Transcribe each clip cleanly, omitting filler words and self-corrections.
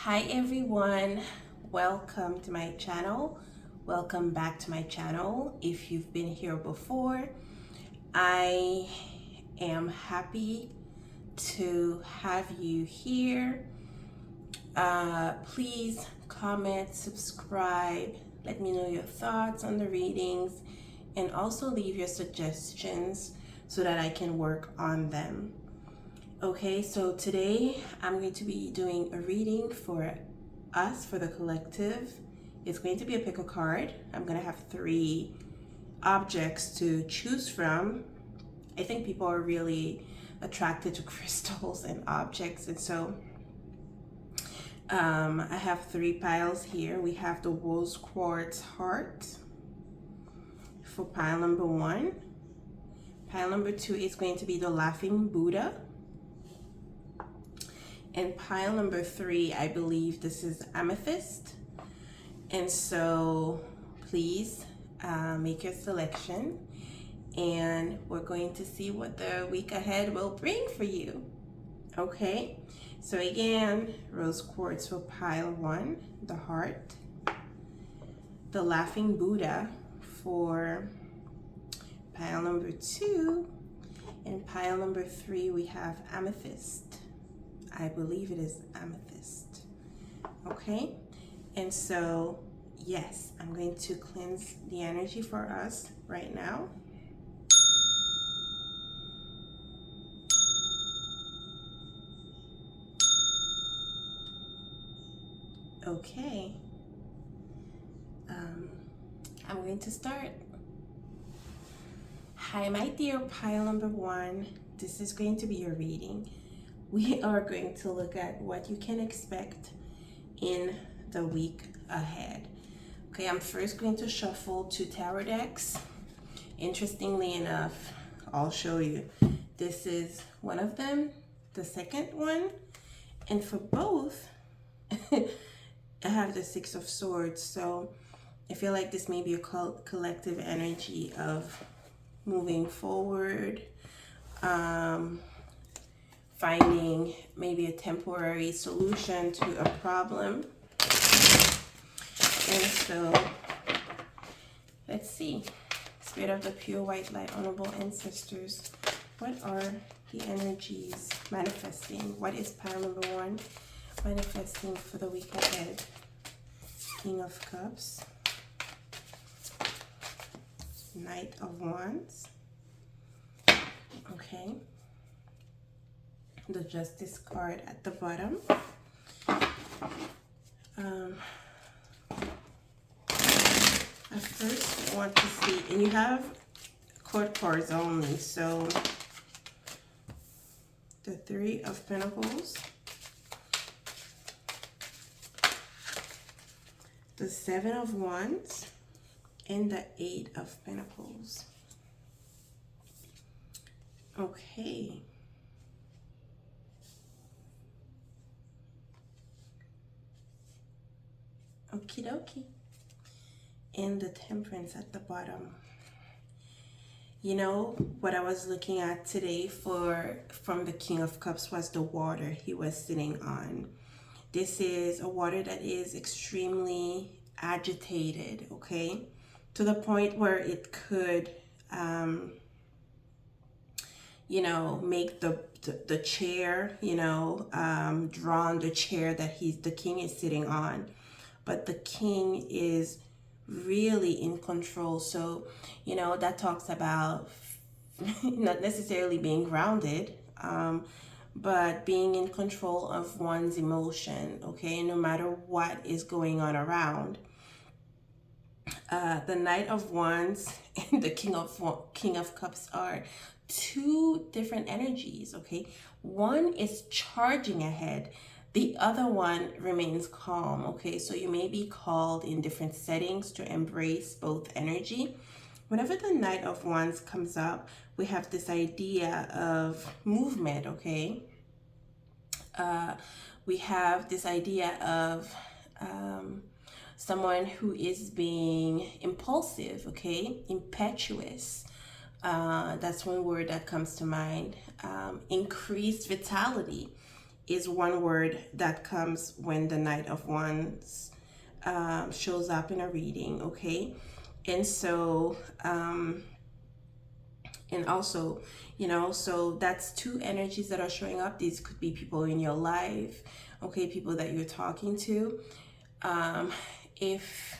Hi everyone, welcome to my channel. Welcome back to my channel. If you've been here before, I am happy to have you here. Please comment, subscribe, let me know your thoughts on the readings, and also leave your suggestions so that I can work on them. Okay, so today I'm going to be doing a reading for us, for the collective. It's going to be a pick a card. I'm going to have 3 objects to choose from. I think people are really attracted to crystals and objects, and so I have 3 piles here. We have the rose quartz heart for pile number 1. Pile number 2 is going to be the laughing Buddha. And pile number 3, I believe this is amethyst. And so please make your selection, and we're going to see what the week ahead will bring for you. Okay, so again, rose quartz for pile 1, the heart, the laughing Buddha for pile number 2, and pile number 3 we have amethyst. I believe it is amethyst. Okay, and so yes, I'm going to cleanse the energy for us right now. Okay, I'm going to start. Hi, my dear pile number 1. This is going to be your reading. We are going to look at what you can expect in the week ahead. Okay, I'm first going to shuffle 2 tarot decks. Interestingly enough, I'll show you. This is one of them, the second one, and for both, I have the 6 of Swords. So I feel like this may be a collective energy of moving forward, finding maybe a temporary solution to a problem. And so let's see. Spirit of the pure white light, honorable ancestors, what are the energies manifesting? What is pile number 1 manifesting for the week ahead? King of Cups, Knight of Wands, okay, the Justice card at the bottom. I first want to see, and you have court cards only, so the 3 of Pentacles, the 7 of Wands, and the 8 of Pentacles. Okay. Okie dokie. And the Temperance at the bottom. You know, what I was looking at today from the King of Cups was the water he was sitting on. This is a water that is extremely agitated, okay? To the point where it could, you know, make the chair, you know, drawn the chair that the king is sitting on. But the king is really in control. So, you know, that talks about not necessarily being grounded, but being in control of one's emotion, okay, no matter what is going on around. The Knight of Wands and the King of Cups are 2 different energies, okay? One is charging ahead. The other one remains calm, okay? So you may be called in different settings to embrace both energy. Whenever the Knight of Wands comes up, we have this idea of movement, okay? We have this idea of someone who is being impulsive, okay? Impetuous. That's one word that comes to mind. Increased vitality. is one word that comes when the Knight of Wands shows up in a reading, okay? And so, and also, so that's two energies that are showing up. These could be people in your life, okay, people that you're talking to. If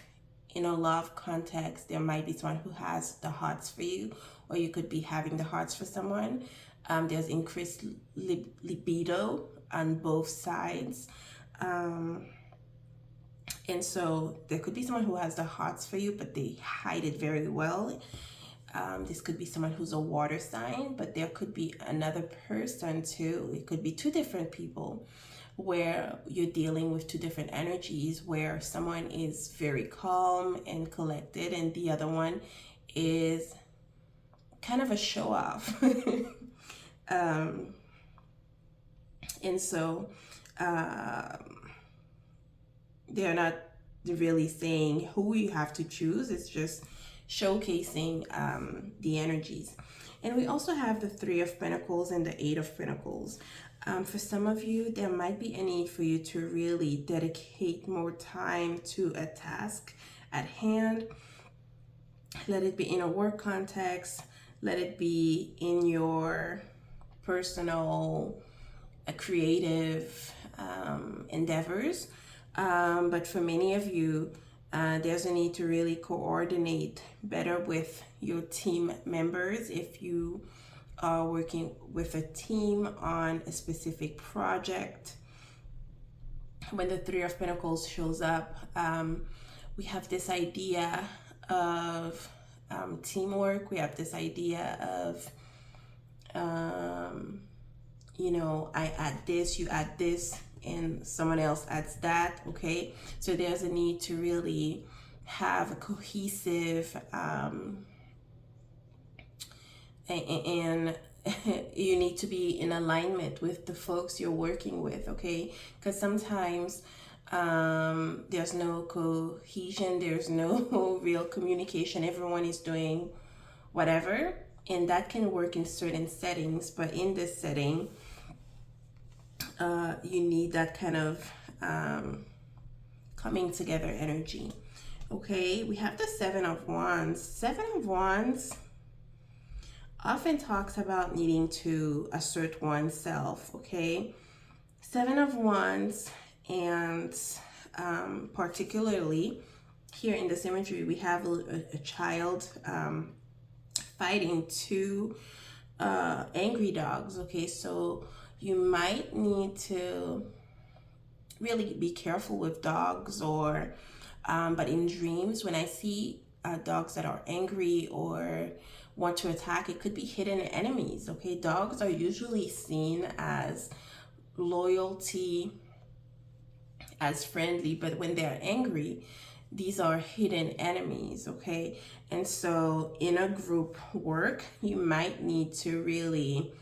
in a love context, there might be someone who has the hearts for you, or you could be having the hearts for someone. There's increased libido on both sides. And so there could be someone who has the hearts for you, but they hide it very well. This could be someone who's a water sign, but there could be another person too. It could be two different people where you're dealing with two different energies, where someone is very calm and collected and the other one is kind of a show off. And so they're not really saying who you have to choose. It's just showcasing the energies. And we also have the Three of Pentacles and the Eight of Pentacles. For some of you, there might be a need for you to really dedicate more time to a task at hand. Let it be in a work context. Let it be in your personal, creative endeavors. But for many of you, there's a need to really coordinate better with your team members. If you are working with a team on a specific project, when the Three of Pentacles shows up, we have this idea of teamwork. We have this idea of, I add this, you add this, and someone else adds that, okay? So there's a need to really have a cohesive and you need to be in alignment with the folks you're working with, okay? Because sometimes there's no cohesion, there's no real communication. Everyone is doing whatever, and that can work in certain settings, but in this setting, you need that kind of coming together energy. Okay, we have the Seven of Wands. Seven of Wands often talks about needing to assert oneself, okay? Seven of Wands, and particularly here in this imagery, we have a child fighting two angry dogs, okay? So you might need to really be careful with dogs, or but in dreams, when I see dogs that are angry or want to attack, it could be hidden enemies, okay? Dogs are usually seen as loyalty, as friendly, but when they're angry, these are hidden enemies, okay? And so in a group work, you might need to really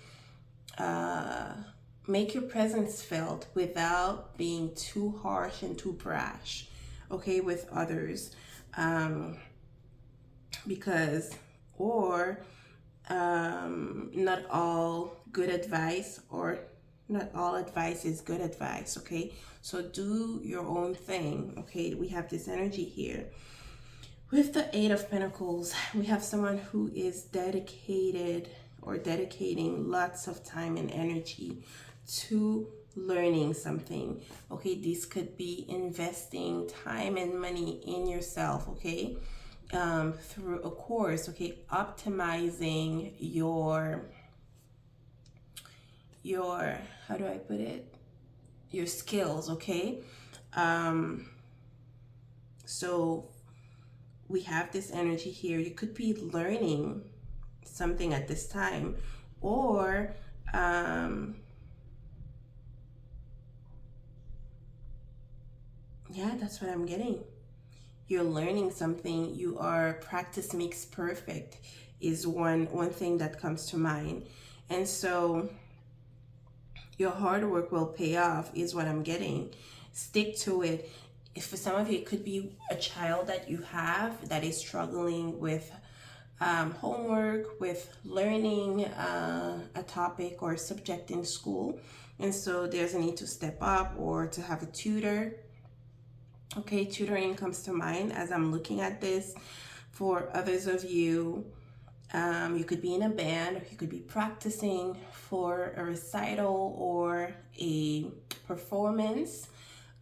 make your presence felt without being too harsh and too brash, okay, with others, because, or not all good advice, or not all advice is good advice, okay? So do your own thing, okay? We have this energy here. With the Eight of Pentacles, we have someone who is dedicated or dedicating lots of time and energy to learning something, okay? This could be investing time and money in yourself, okay? Through a course, okay? Optimizing your, how do I put it? Your skills, okay? So we have this energy here. You could be learning something at this time, or yeah, that's what I'm getting. You're learning something. You are, practice makes perfect is one thing that comes to mind. And so your hard work will pay off is what I'm getting. Stick to it. If for some of you, it could be a child that you have that is struggling with homework, with learning a topic or a subject in school. And so there's a need to step up or to have a tutor. Okay, tutoring comes to mind as I'm looking at this. For others of you, you could be in a band, or you could be practicing for a recital or a performance.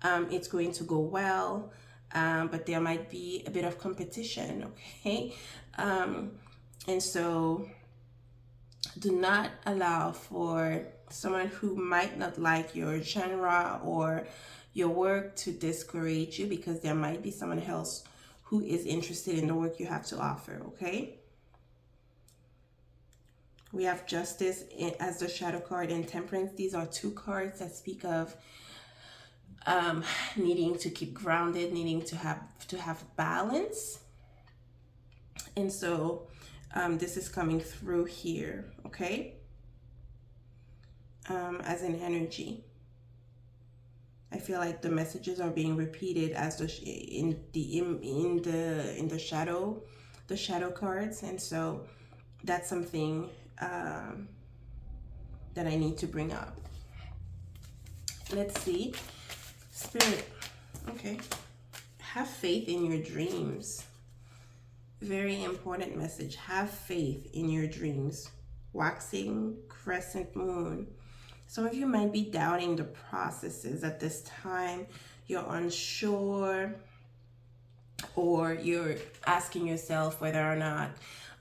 It's going to go well, but there might be a bit of competition, okay? And so do not allow for someone who might not like your genre or your work to discourage you, because there might be someone else who is interested in the work you have to offer, okay? We have Justice as the shadow card and Temperance. These are two cards that speak of needing to keep grounded, needing to have balance. And so this is coming through here, okay? As an energy. I feel like the messages are being repeated as in the shadow cards, and so that's something that I need to bring up. Let's see, Spirit. Okay, have faith in your dreams. Very important message. Have faith in your dreams. Waxing crescent moon. Some of you might be doubting the processes at this time. You're unsure, or you're asking yourself whether or not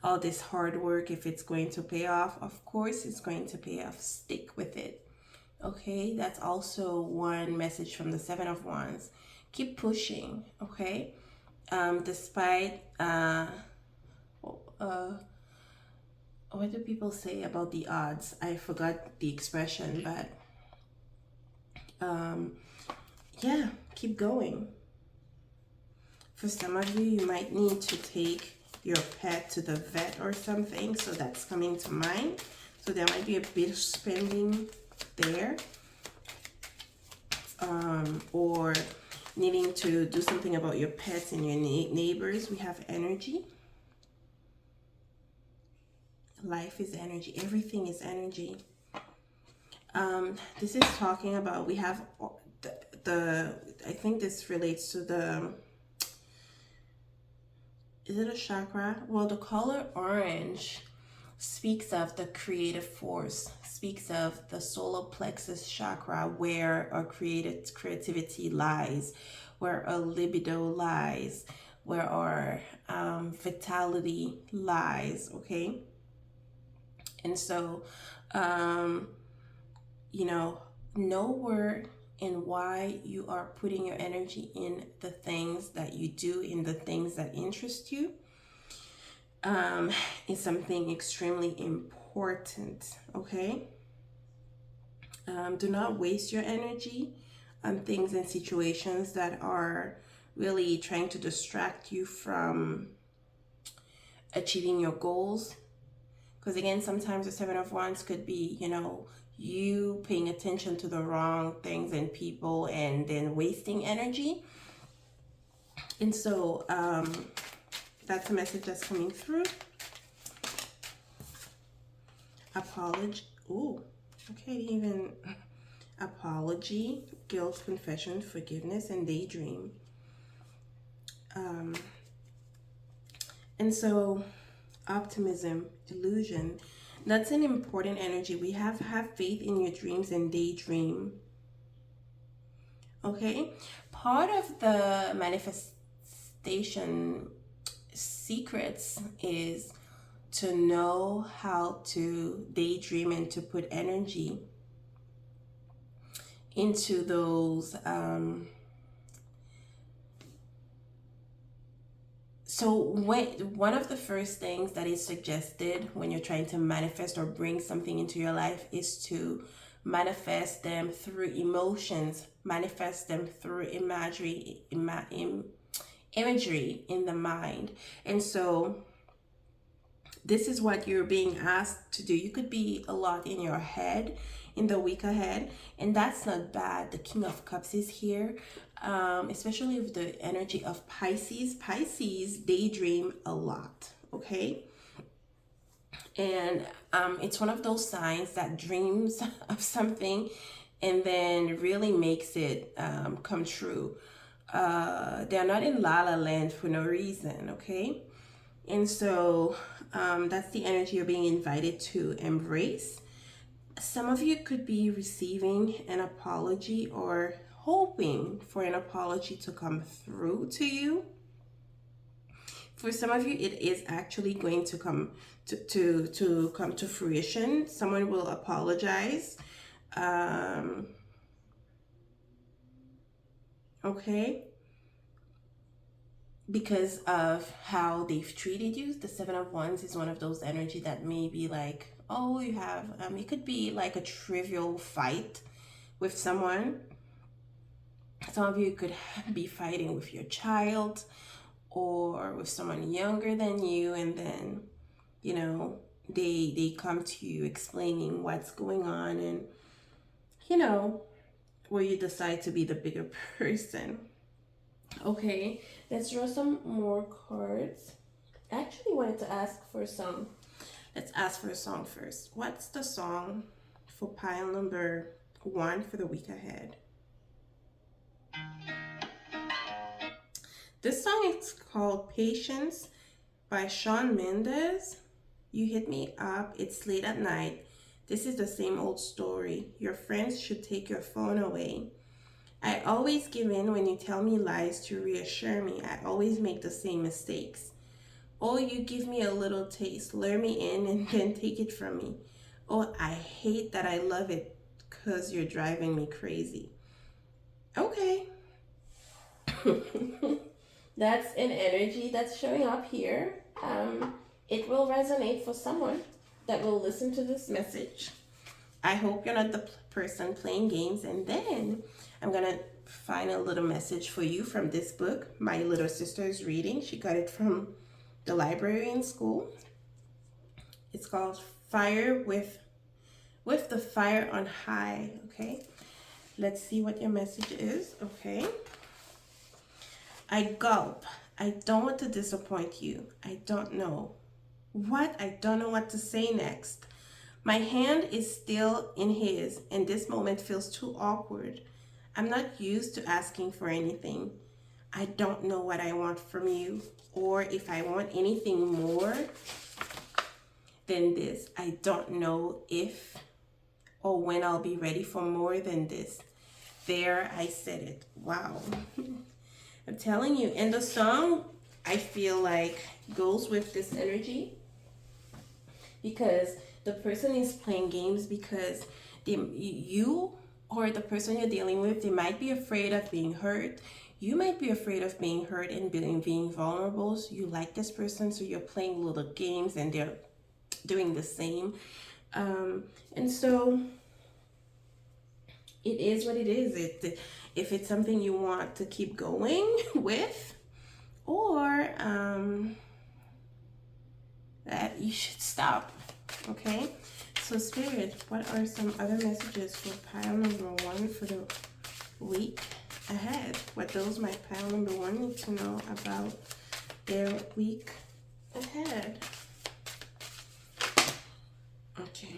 all this hard work, if it's going to pay off. Of course it's going to pay off. Stick with it. Okay, that's also one message from the Seven of Wands. Keep pushing, okay? Despite what do people say about the odds? I forgot the expression, but yeah, keep going. For some of you, you might need to take your pet to the vet or something, so that's coming to mind. So there might be a bit of spending there, or needing to do something about your pets and your neighbors. We have energy. Life is energy. Everything is energy. This is talking about, we have I think this relates to is it a chakra? Well, the color orange speaks of the creative force, speaks of the solar plexus chakra, where our creativity lies, where our libido lies, where our vitality lies, okay? And so, know where and why you are putting your energy in the things that you do, in the things that interest you, is something extremely important, okay? Do not waste your energy on things and situations that are really trying to distract you from achieving your goals. Because again, sometimes the Seven of Wands could be, you paying attention to the wrong things and people and then wasting energy. And so that's a message that's coming through. Apology, guilt, confession, forgiveness, and daydream. And so optimism, illusion, that's an important energy. We have faith in your dreams and daydream. Okay, part of the manifestation secrets is to know how to daydream and to put energy into those so one of the first things that is suggested when you're trying to manifest or bring something into your life is to manifest them through emotions, manifest them through imagery in the mind. And so this is what you're being asked to do. You could be a lot in your head in the week ahead, and that's not bad. The King of Cups is here, especially with the energy of Pisces. Pisces daydream a lot, okay? And it's one of those signs that dreams of something and then really makes it come true. They're not in la la land for no reason, okay? And so that's the energy you're being invited to embrace. Some of you could be receiving an apology or hoping for an apology to come through to you. For some of you, it is actually going to come to come to fruition. Someone will apologize. Okay, because of how they've treated you. The Seven of Wands is one of those energy that may be like, oh, you have, it could be like a trivial fight with someone. Some of you could be fighting with your child or with someone younger than you, and then, you know, they come to you explaining what's going on, and, you know, where you decide to be the bigger person. Okay, let's draw some more cards. I actually wanted to ask for a song. Let's ask for a song first. What's the song for pile number 1 for the week ahead? This song is called Patience by Shawn Mendes. You hit me up, it's late at night. This is the same old story. Your friends should take your phone away. I always give in when you tell me lies to reassure me. I always make the same mistakes. Oh, you give me a little taste, lure me in, and then take it from me. Oh, I hate that I love it because you're driving me crazy. Okay. That's an energy that's showing up here. It will resonate for someone that will listen to this message. I hope you're not the person playing games. And then I'm going to find a little message for you from this book my little sister is reading. She got it from the library in school. It's called Fire with the Fire on High. Okay, let's see what your message is. Okay. I gulp. I don't want to disappoint you. I don't know what. I don't know what to say next. My hand is still in his, and this moment feels too awkward. I'm not used to asking for anything. I don't know what I want from you, or if I want anything more than this. I don't know if or when I'll be ready for more than this. There, I said it. Wow. I'm telling you, and the song, I feel like, goes with this energy because the person is playing games because you or the person you're dealing with, they might be afraid of being hurt. You might be afraid of being hurt and being vulnerable. So you like this person, so you're playing little games and they're doing the same. And so it is what it is. If it's something you want to keep going with, or that you should stop. Okay, so Spirit, what are some other messages for pile number 1 for the week ahead? What those my pile number 1 need to know about their week ahead? Okay.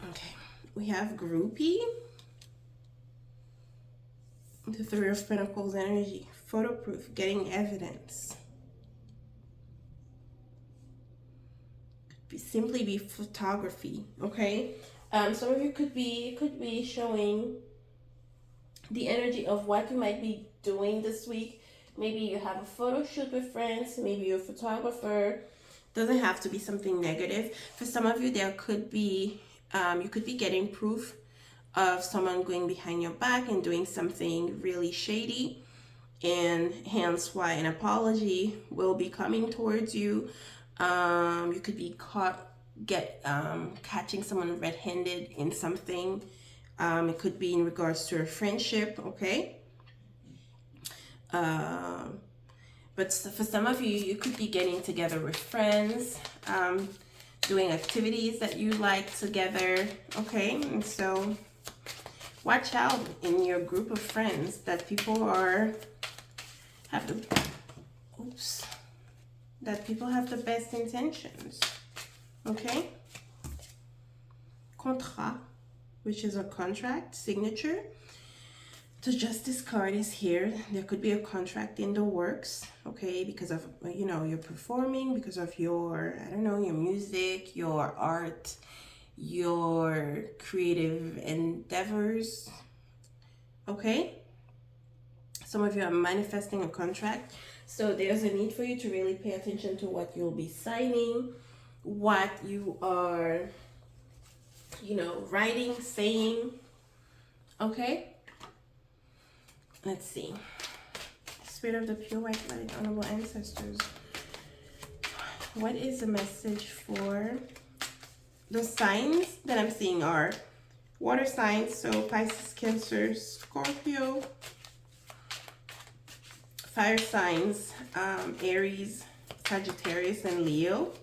Okay, we have groupie, the 3 of Pentacles energy, photo proof, getting evidence. Simply be photography. Okay, some of you could be showing the energy of what you might be doing this week. Maybe you have a photo shoot with friends, maybe you're a photographer. Doesn't have to be something negative. For some of you, there could be you could be getting proof of someone going behind your back and doing something really shady, and hence why an apology will be coming towards you. You could be catching someone red-handed in something. It could be in regards to a friendship, okay? But for some of you, you could be getting together with friends, doing activities that you like together, okay? And so watch out in your group of friends that people have the best intentions, okay? contrat, which is a contract signature. The Justice card is here. There could be a contract in the works, okay, because of, you know, you're performing, because of your, I don't know, your music, your art, your creative endeavors, okay? Some of you are manifesting a contract. So there's a need for you to really pay attention to what you'll be signing, what you are, you know, writing, saying, okay? Let's see. Spirit of the pure white light, honorable ancestors. What is the message for the signs that I'm seeing are water signs, so Pisces, Cancer, Scorpio. Fire signs, Aries, Sagittarius, and Leo.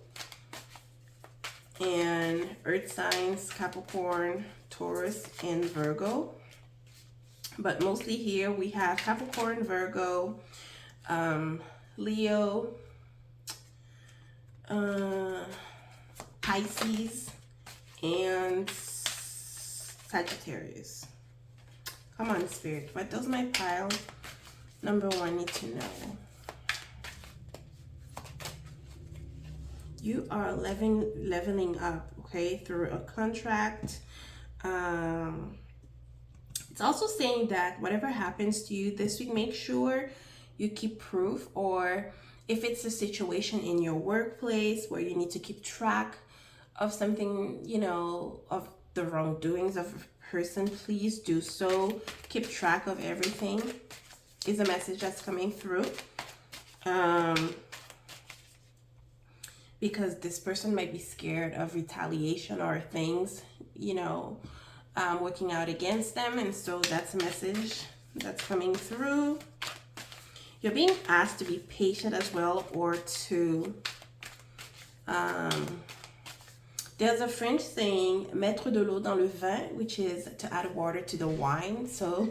And earth signs, Capricorn, Taurus, and Virgo. But mostly here we have Capricorn, Virgo, Leo, Pisces, and Sagittarius. Come on, Spirit. What does my pile number one need to know? You are leveling up, okay, through a contract. It's also saying that whatever happens to you this week, make sure you keep proof, or if it's a situation in your workplace where you need to keep track of something, you know, of the wrongdoings of a person, please do so. Keep track of everything is a message that's coming through. Because this person might be scared of retaliation or things, you know, working out against them. And so that's a message that's coming through. You're being asked to be patient as well, or to, there's a French saying, mettre de l'eau dans le vin, which is to add water to the wine. So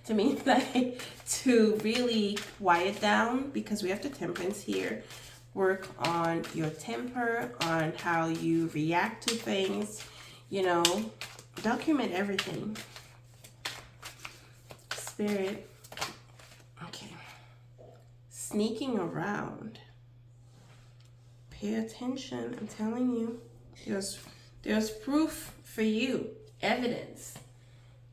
to me, like, to really quiet down, because we have the temperance here. Work on your temper, on how you react to things, you know, document everything. Spirit, okay. Sneaking around. Pay attention, I'm telling you. There's proof for you, evidence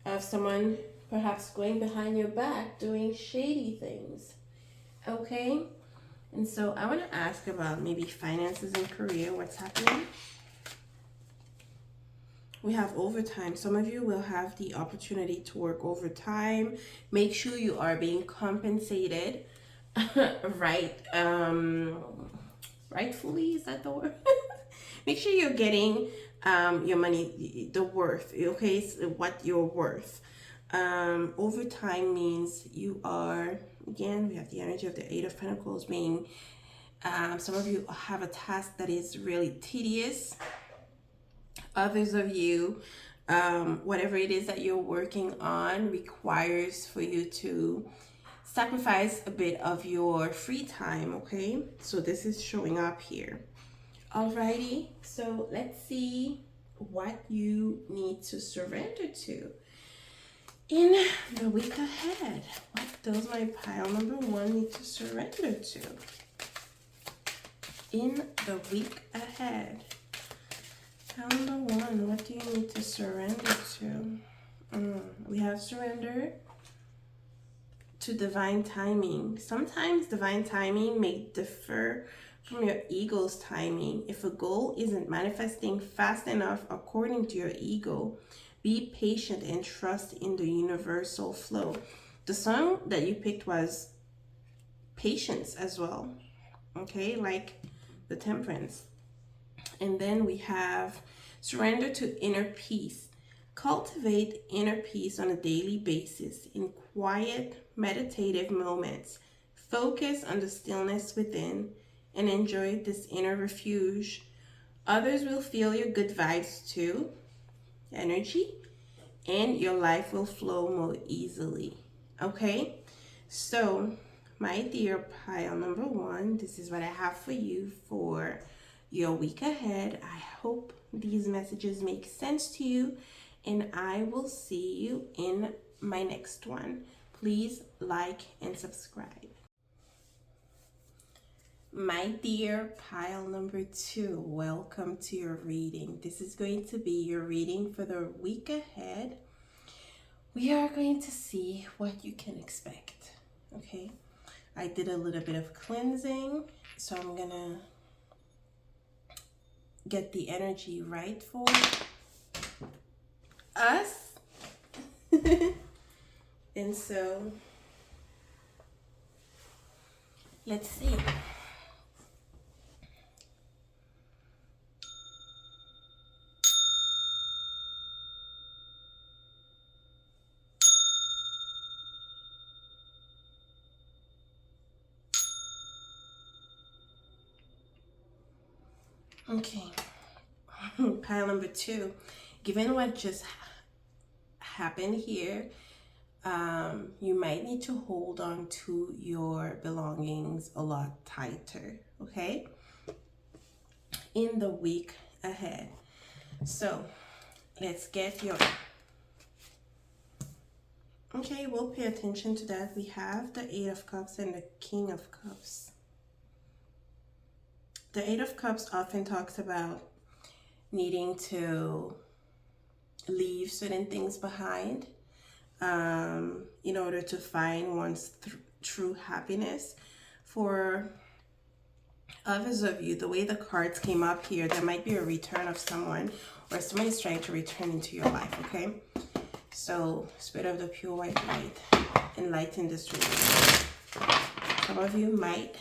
of someone perhaps going behind your back doing shady things, okay? And so I want to ask about maybe finances and career, what's happening. We have overtime. Some of you will have the opportunity to work overtime. Make sure you are being compensated, right? Rightfully, is that the word? Make sure you're getting your money, the worth, okay? So what you're worth. Overtime means you are, again, we have the energy of the Eight of Pentacles being, some of you have a task that is really tedious. Others of you, whatever it is that you're working on requires for you to sacrifice a bit of your free time, okay? So this is showing up here. Alrighty, so let's see what you need to surrender to in the week ahead. What does my pile number one need to surrender to in the week ahead? Pile number one, what do you need to surrender to? We have surrender to divine timing. Sometimes divine timing may differ from your ego's timing. If a goal isn't manifesting fast enough according to your ego, be patient and trust in the universal flow. The song that you picked was patience as well, okay, like the temperance. And then we have surrender to inner peace. Cultivate inner peace on a daily basis in quiet, meditative moments. Focus on the stillness within and enjoy this inner refuge. Others will feel your good vibes too, energy, and your life will flow more easily. Okay, so my dear pile number one, this is what I have for you for your week ahead. I hope these messages make sense to you, and I will see you in my next one. Please like and subscribe. My dear pile number 2, welcome to your reading. This is going to be your reading for the week ahead. We are going to see what you can expect, okay? I did a little bit of cleansing, so I'm gonna get the energy right for us. And so, let's see. Okay, pile number 2. Given what just happened here, you might need to hold on to your belongings a lot tighter, okay? In the week ahead. So, let's get your... Okay, we'll pay attention to that. We have the 8 of Cups and the King of Cups. The 8 of Cups often talks about needing to leave certain things behind in order to find one's true happiness. For others of you, the way the cards came up here, there might be a return of someone, or somebody's trying to return into your life, okay? So, Spirit of the Pure White Light, enlighten this reading. Some of you might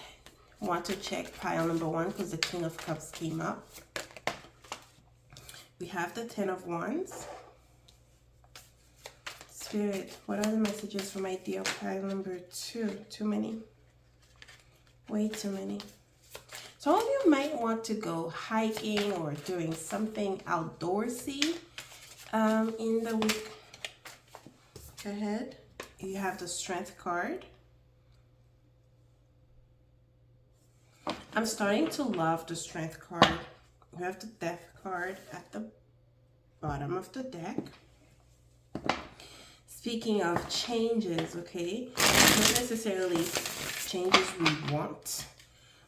want to check pile number 1 because the King of Cups came up. We have the 10 of Wands. Spirit, what are the messages for my dear pile number 2? Too many. Way too many. Some of you might want to go hiking or doing something outdoorsy in the week ahead. You have the Strength card. I'm starting to love the Strength card. We have the Death card at the bottom of the deck. Speaking of changes, okay, not necessarily changes we want,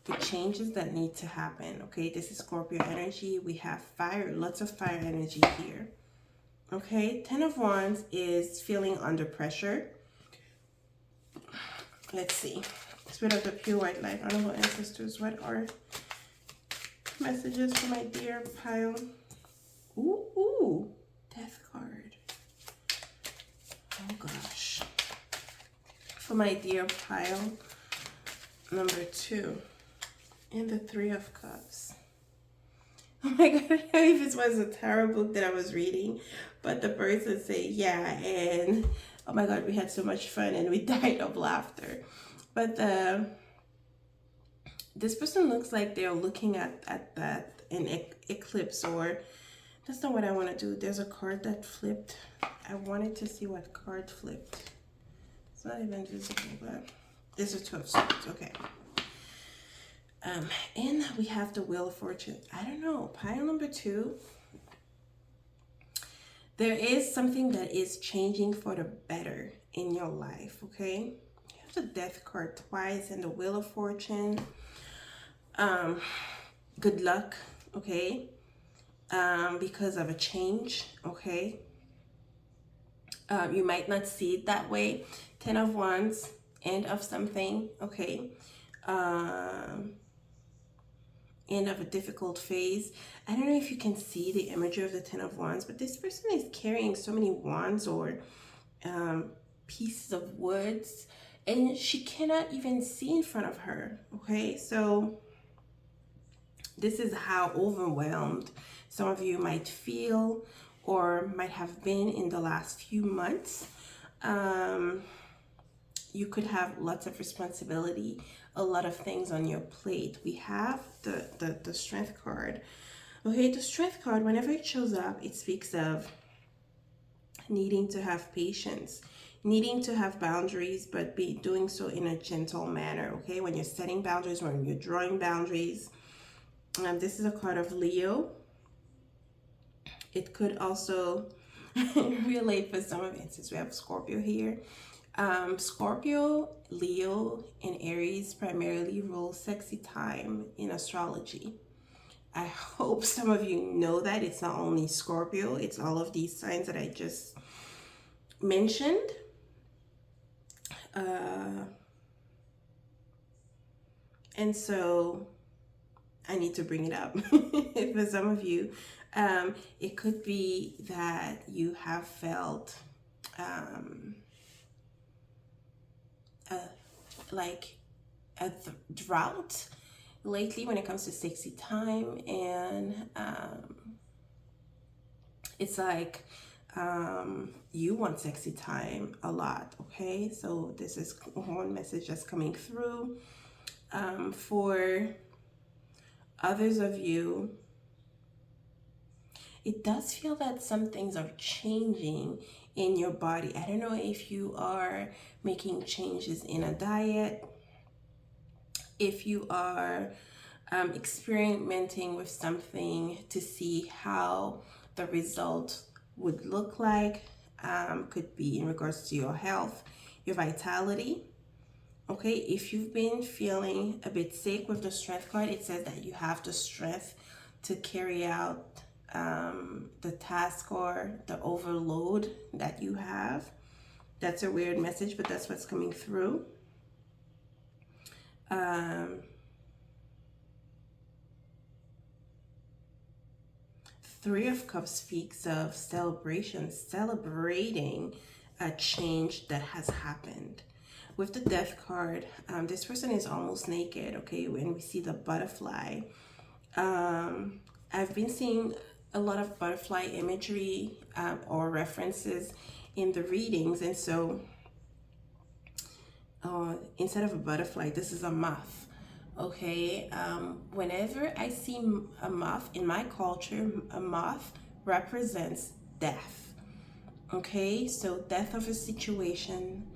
but changes that need to happen, okay? This is Scorpio energy. We have fire, lots of fire energy here, okay? 10 of Wands is feeling under pressure. Let's see. Spirit of the Pure White Light, Honorable Ancestors, what are messages for my dear pile? Ooh, Death card. Oh gosh. For my dear pile number 2 and the 3 of Cups. Oh my god, I don't know if this was a tarot book that I was reading, but the person say yeah, and oh my god, we had so much fun and we died of laughter. But this person looks like they're looking at that an eclipse, or that's not what I want to do. There's a card that flipped. I wanted to see what card flipped. It's not even visible, but there's a 2 of Swords. Okay. And we have the Wheel of Fortune. I don't know. Pile number 2. There is something that is changing for the better in your life, okay? You have the Death card twice and the Wheel of Fortune. Good luck, okay? Because of a change, okay? You might not see it that way. 10 of Wands, end of something, okay? End of a difficult phase. I don't know if you can see the imagery of the 10 of Wands, but this person is carrying so many wands or pieces of woods, and she cannot even see in front of her, okay? So this is how overwhelmed some of you might feel or might have been in the last few months. You could have lots of responsibility, a lot of things on your plate. We have the Strength card. Okay, the Strength card, whenever it shows up, it speaks of needing to have patience, needing to have boundaries, but be doing so in a gentle manner, okay? When you're setting boundaries, when you're drawing boundaries. This is a card of Leo. It could also relate for some of it, since we have Scorpio here. Scorpio, Leo, and Aries primarily rule sexy time in astrology. I hope some of you know that it's not only Scorpio, it's all of these signs that I just mentioned. And so I need to bring it up for some of you. It could be that you have felt like a drought lately when it comes to sexy time, and it's like you want sexy time a lot. Okay, so this is one message that's coming through. For others of you, it does feel that some things are changing in your body. I don't know if you are making changes in a diet, if you are experimenting with something to see how the result would look like. Could be in regards to your health, your vitality. Okay, if you've been feeling a bit sick with the strength card, it says that you have the strength to carry out the task or the overload that you have. That's a weird message, but that's what's coming through. Three of Cups speaks of celebration, celebrating a change that has happened. With the Death card, this person is almost naked, okay, when we see the butterfly. I've been seeing a lot of butterfly imagery or references in the readings, and so instead of a butterfly, this is a moth. Okay, whenever I see a moth in my culture, a moth represents death. Okay, so death of a situation,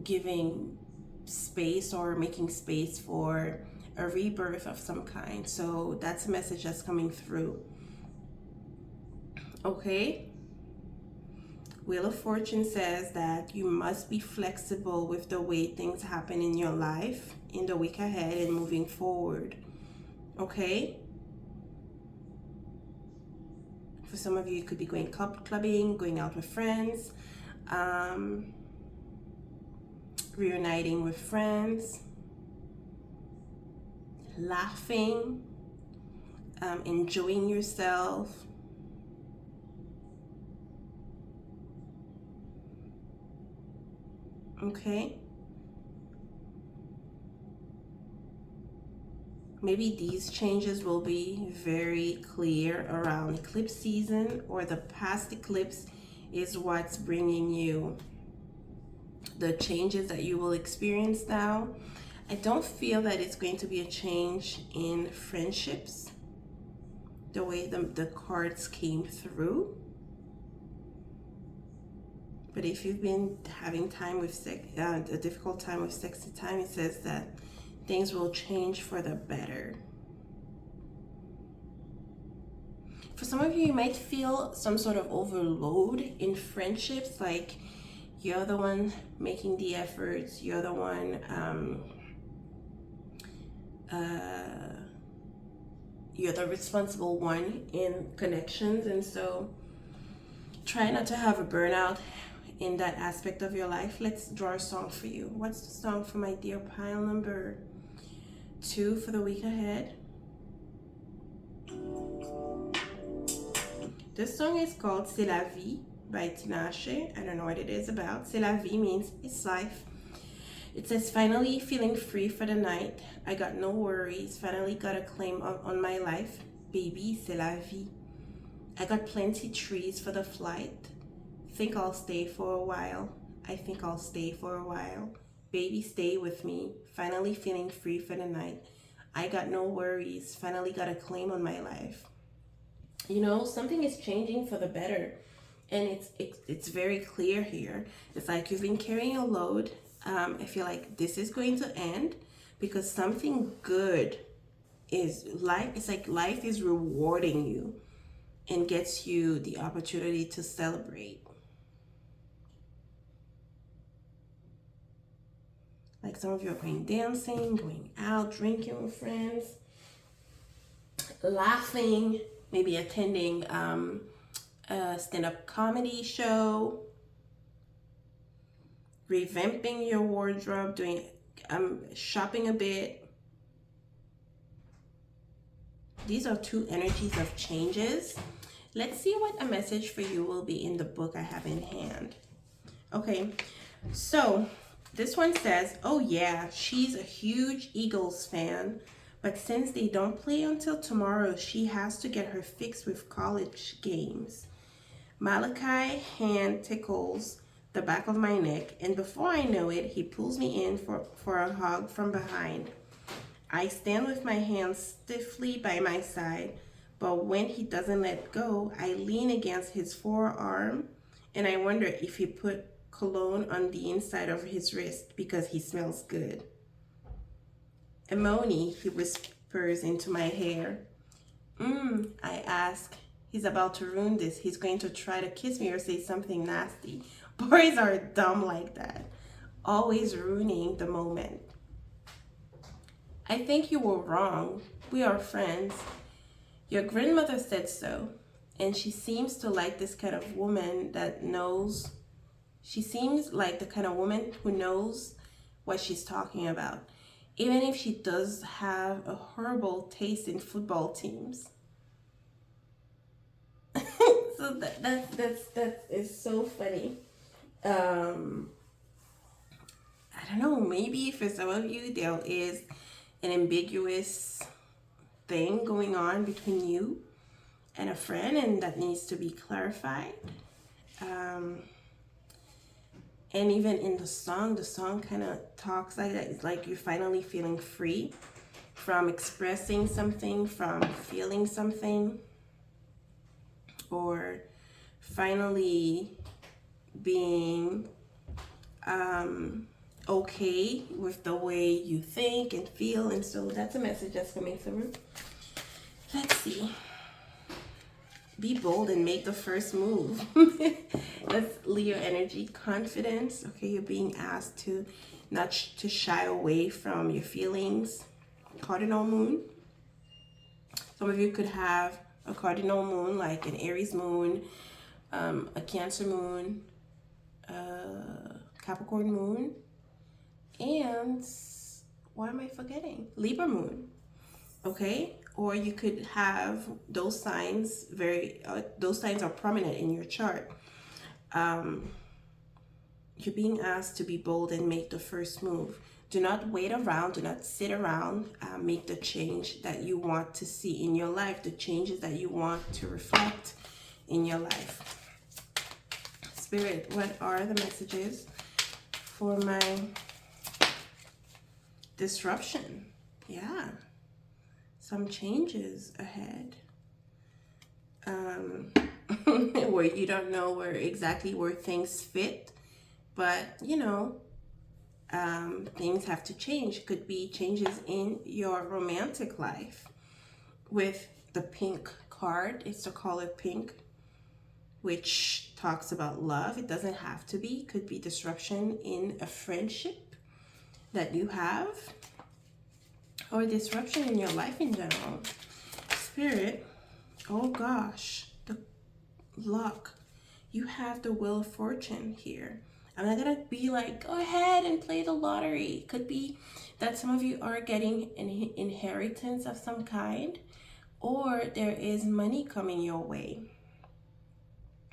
giving space or making space for a rebirth of some kind. So that's a message that's coming through. Okay. Wheel of Fortune says that you must be flexible with the way things happen in your life in the week ahead and moving forward. Okay? For some of you, it could be going clubbing, going out with friends, reuniting with friends, laughing, enjoying yourself. Okay? Maybe these changes will be very clear around eclipse season, or the past eclipse is what's bringing you the changes that you will experience now. I don't feel that it's going to be a change in friendships, the way the cards came through. But if you've been having time with a difficult time with sexy time, it says that things will change for the better. For some of you, you might feel some sort of overload in friendships, like you're the one making the efforts, you're the one you're the responsible one in connections, and so try not to have a burnout in that aspect of your life. Let's draw a song for you. What's the song for my dear pile number 2 for the week ahead? This song is called C'est la vie by Tinashe. I don't know what it is about. C'est la vie means it's life. It says, finally feeling free for the night. I got no worries. Finally got a claim on my life. Baby, c'est la vie. I got plenty trees for the flight. Think I'll stay for a while. I think I'll stay for a while. Baby, stay with me. Finally feeling free for the night. I got no worries. Finally got a claim on my life. You know, something is changing for the better. And it's very clear here. It's like you've been carrying a load. I feel like this is going to end because something good is life. It's like life is rewarding you. and gets you the opportunity to celebrate. Like some of you are going dancing, going out, drinking with friends, laughing, maybe attending a stand-up comedy show, revamping your wardrobe, doing shopping a bit. These are two energies of changes. Let's see what a message for you will be in the book I have in hand. Okay, so this one says, oh yeah, she's a huge Eagles fan, but since they don't play until tomorrow, she has to get her fix with college games. Malachi hand tickles the back of my neck, and before I know it, he pulls me in for a hug from behind. I stand with my hands stiffly by my side, but when he doesn't let go, I lean against his forearm, and I wonder if he put cologne on the inside of his wrist because he smells good. Emoni, he whispers into my hair. I ask. He's about to ruin this. He's going to try to kiss me or say something nasty. Boys are dumb like that, always ruining the moment. I think you were wrong. We are friends. Your grandmother said so, and she seems to like this kind of woman that knows. She seems like the kind of woman who knows what she's talking about, even if she does have a horrible taste in football teams. So that is so funny. I don't know, maybe for some of you there is an ambiguous thing going on between you and a friend, and that needs to be clarified. And even in the song kind of talks like that. It's like you're finally feeling free from expressing something, from feeling something, or finally being okay with the way you think and feel. And so that's a message that's coming through. Let's see. Be bold and make the first move. That's Leo energy. Confidence. Okay, you're being asked to not to shy away from your feelings. Cardinal moon. Some of you could have a cardinal moon, like an Aries moon, a Cancer moon, Capricorn moon, and what am I forgetting? Libra moon. Okay, or you could have those signs those signs are prominent in your chart. You're being asked to be bold and make the first move. Do not wait around, do not sit around. Make the change that you want to see in your life, the changes that you want to reflect in your life. Spirit, what are the messages for my disruption? Yeah, some changes ahead. Where you don't know exactly where things fit, but you know, things have to change. Could be changes in your romantic life. With the pink card, it's the color pink, which talks about love. It doesn't have to be. Could be disruption in a friendship that you have, or disruption in your life in general. Spirit, oh gosh, the luck. You have the Wheel of Fortune here. I'm not gonna be like, go ahead and play the lottery. Could be that some of you are getting an inheritance of some kind, or there is money coming your way.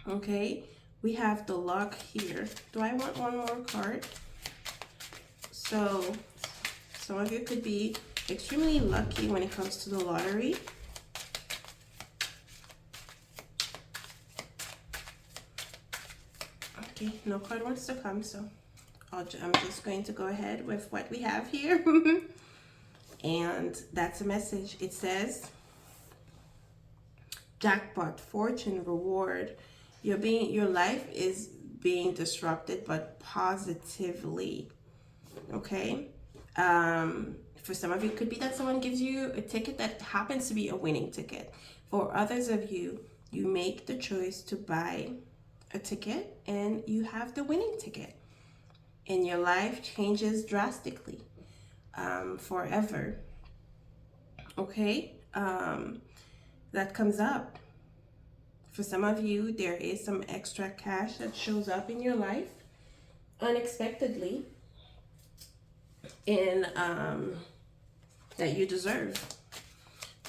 Okay, we have the luck here. Do I want one more card? So some of you could be extremely lucky when it comes to the lottery. Okay, no card wants to come, so I'm just going to go ahead with what we have here. And that's a message. It says, jackpot, fortune, reward. Your life is being disrupted, but positively. Okay? For some of you, it could be that someone gives you a ticket that happens to be a winning ticket. For others of you, You make the choice to buy a ticket and you have the winning ticket. And your life changes drastically, forever. Okay? That comes up. For some of you, there is some extra cash that shows up in your life unexpectedly, and that you deserve.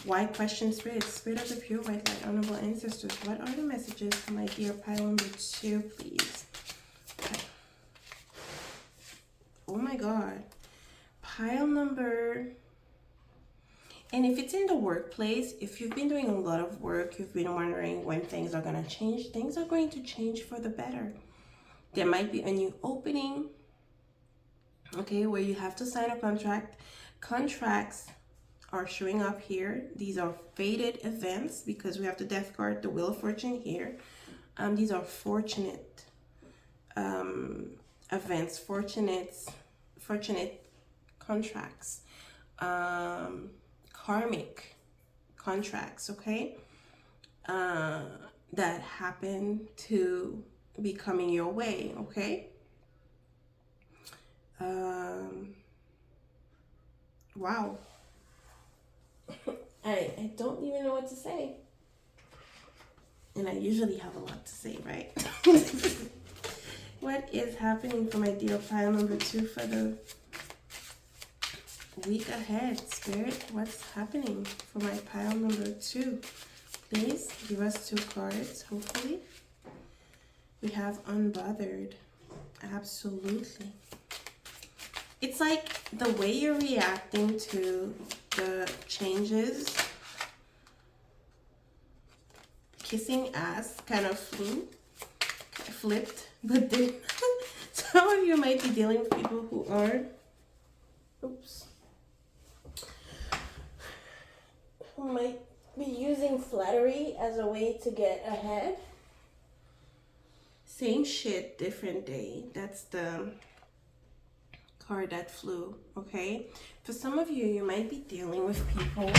Why question spirit? Spirit of the pure white light, honorable ancestors. What are the messages for my dear pile number 2, please? Okay. Oh my God. Pile number... And if it's in the workplace, if you've been doing a lot of work, you've been wondering when things are going to change, things are going to change for the better. There might be a new opening, okay, where you have to sign a contract. Contracts are showing up here. These are fated events because we have the death card, the wheel of fortune here. These are fortunate events, fortunate contracts, karmic contracts, okay, that happen to be coming your way, okay. Wow. I don't even know what to say. And I usually have a lot to say, right? What is happening for my dear pile number 2 for the week ahead, Spirit? What's happening for my pile number 2? Please give us 2 cards, hopefully. We have unbothered. Absolutely. It's like the way you're reacting to the changes. Kissing ass kind of flipped, but then some of you might be dealing with people who are, who might be using flattery as a way to get ahead. Same shit, different day. That's the card that flew, okay? For some of you, you might be dealing with people,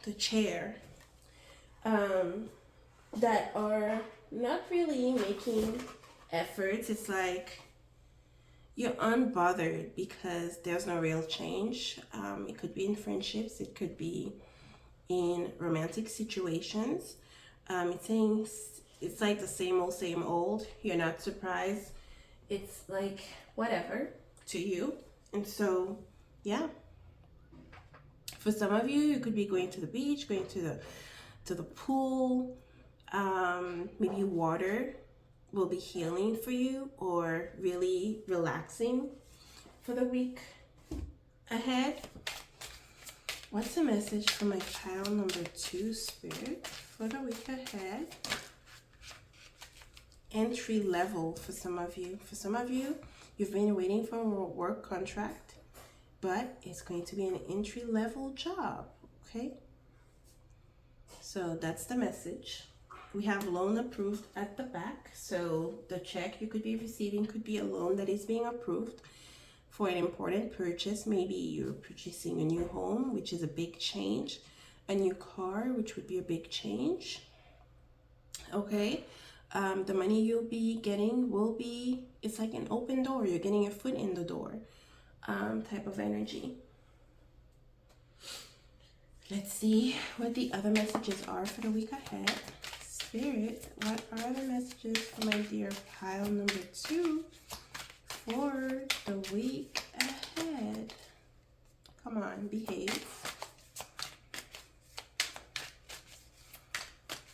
the chair, that are not really making efforts. It's like you're unbothered because there's no real change. It could be in friendships, it could be in romantic situations. It's saying it's like the same old. You're not surprised. It's like whatever to you. And so, yeah. For some of you, you could be going to the beach, going to the pool. Maybe water will be healing for you or really relaxing for the week ahead. What's the message for my pile number 2, Spirit, for the week ahead? Entry level for some of you. For some of you, you've been waiting for a work contract, but it's going to be an entry level job, okay? So that's the message. We have loan approved at the back. So the check you could be receiving could be a loan that is being approved for an important purchase. Maybe you're purchasing a new home, which is a big change. A new car, which would be a big change. Okay. The money you'll be getting will be, it's like an open door. You're getting your foot in the door type of energy. Let's see what the other messages are for the week ahead. Spirit, what are the messages for my dear pile number 2 for the week ahead? Come on, behave.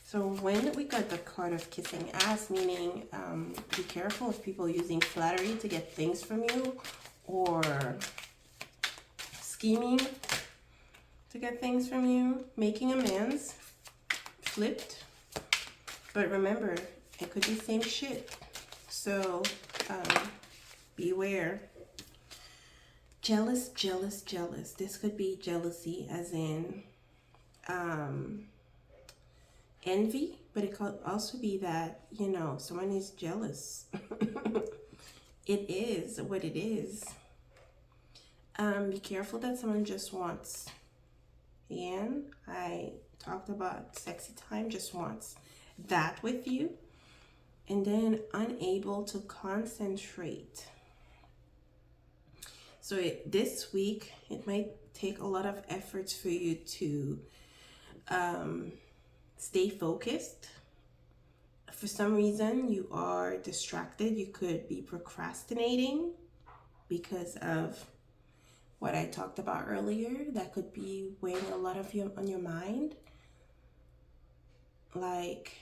So when we got the card of kissing ass, meaning be careful of people using flattery to get things from you or scheming to get things from you, making amends, flipped. But remember, it could be same shit. So beware. Jealous. This could be jealousy as in envy, but it could also be that, you know, someone is jealous. It is what it is. Be careful that someone just wants. Again, I talked about sexy time, just wants that with you. And then unable to concentrate. So this week, it might take a lot of efforts for you to stay focused. For some reason, you are distracted. You could be procrastinating because of what I talked about earlier. That could be weighing a lot of you on your mind. Like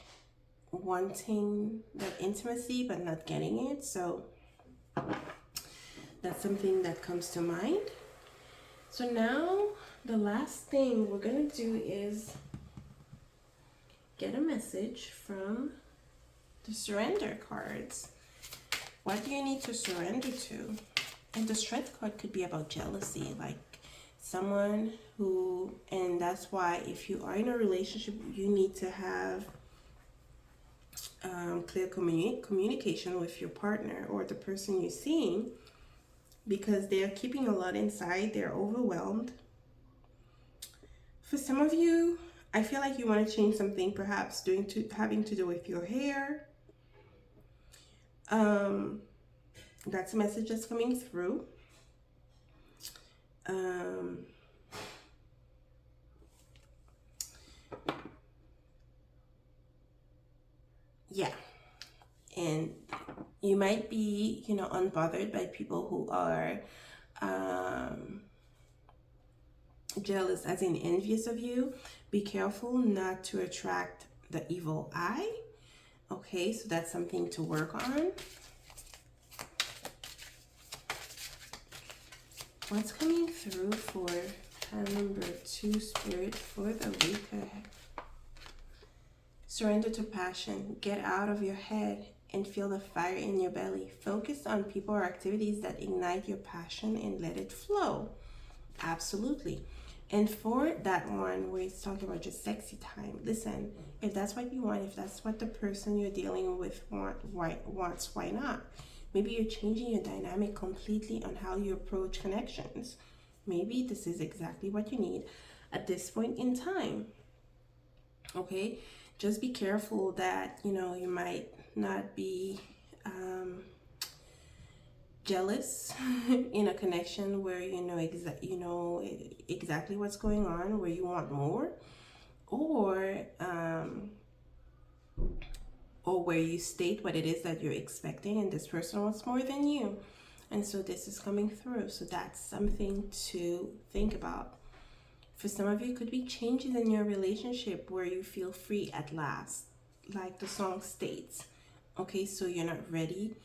wanting that intimacy but not getting it. So that's something that comes to mind. So now the last thing we're gonna do is get a message from the surrender cards. What do you need to surrender to? And the strength card could be about jealousy, like someone who, and that's why if you are in a relationship, you need to have clear communication with your partner or the person you're seeing, because they are keeping a lot inside. They're overwhelmed. For some of you, I feel like you want to change something, perhaps having to do with your hair. That's a message that's coming through. Yeah. And you might be, unbothered by people who are jealous, as in envious of you. Be careful not to attract the evil eye. Okay, so that's something to work on. What's coming through for pile number 2, Spirit, for the week ahead? Surrender to passion. Get out of your head and feel the fire in your belly. Focus on people or activities that ignite your passion and let it flow. Absolutely. And for that one where it's talking about just sexy time, listen, if that's what you want, if that's what the person you're dealing with wants, why not? Maybe you're changing your dynamic completely on how you approach connections. Maybe this is exactly what you need at this point in time. Okay? Just be careful that, you might not be jealous in a connection where you know exactly what's going on, where you want more, or where you state what it is that you're expecting and this person wants more than you. And so this is coming through. So that's something to think about. For some of you, it could be changes in your relationship where you feel free at last, like the song states. Okay, so you're not ready